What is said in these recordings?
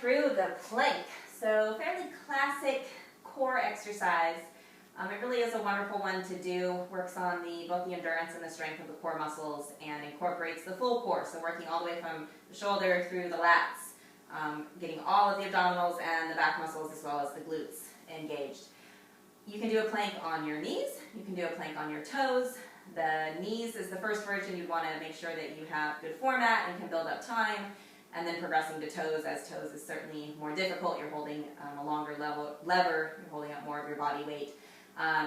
through the plank. So fairly classic core exercise. It really is a wonderful one to do. Works on both the endurance and the strength of the core muscles and incorporates the full core. So working all the way from the shoulder through the lats, getting all of the abdominals and the back muscles as well as the glutes engaged. You can do a plank on your knees. You can do a plank on your toes. The knees is the first version. You'd want to make sure that you have good format and can build up time. And then progressing to toes, as toes is certainly more difficult. You're holding a longer lever. You're holding up more of your body weight.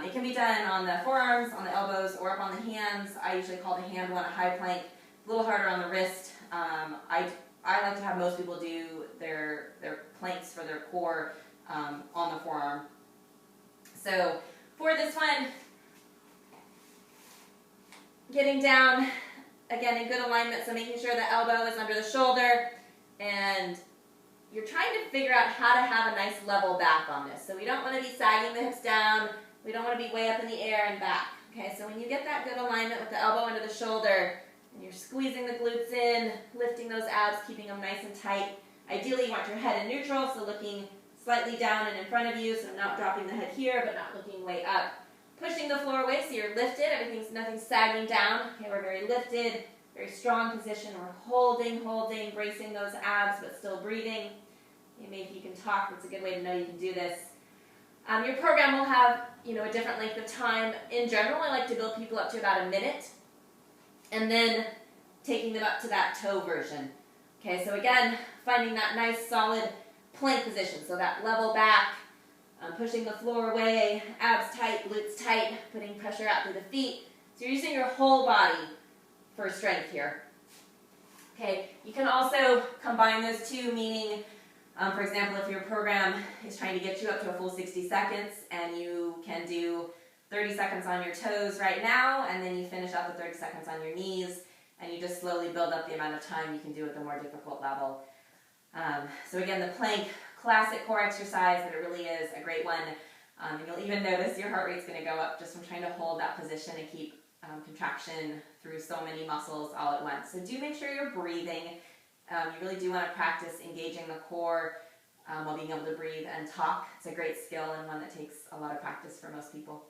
It can be done on the forearms, on the elbows, or up on the hands. I usually call the hand one a high plank. A little harder on the wrist. I like to have most people do their planks for their core on the forearm. So for this one, getting down, again, in good alignment, so making sure the elbow is under the shoulder, and you're trying to figure out how to have a nice level back on this. So we don't want to be sagging the hips down, we don't want to be way up in the air and back. Okay, so when you get that good alignment with the elbow under the shoulder, and you're squeezing the glutes in, lifting those abs, keeping them nice and tight. Ideally, you want your head in neutral, so looking slightly down and in front of you, so not dropping the head here, but not looking way up. Pushing the floor away, so you're lifted, nothing's sagging down. Okay, we're very lifted, very strong position. We're holding, bracing those abs, but still breathing. Maybe if you can talk, that's a good way to know you can do this. Your program will have, a different length of time. In general, I like to build people up to about a minute, and then taking them up to that toe version. Okay, so again, finding that nice solid plank position, so that level back, pushing the floor away, abs tight, glutes tight, putting pressure out through the feet. So you're using your whole body for strength here. Okay, you can also combine those two, meaning, for example, if your program is trying to get you up to a full 60 seconds and you can do 30 seconds on your toes right now, and then you finish out the 30 seconds on your knees, and you just slowly build up the amount of time you can do at the more difficult level. So again, the plank, classic core exercise, but it really is a great one. And you'll even notice your heart rate's going to go up just from trying to hold that position and keep contraction through so many muscles all at once. So do make sure you're breathing. You really do want to practice engaging the core while being able to breathe and talk. It's a great skill and one that takes a lot of practice for most people.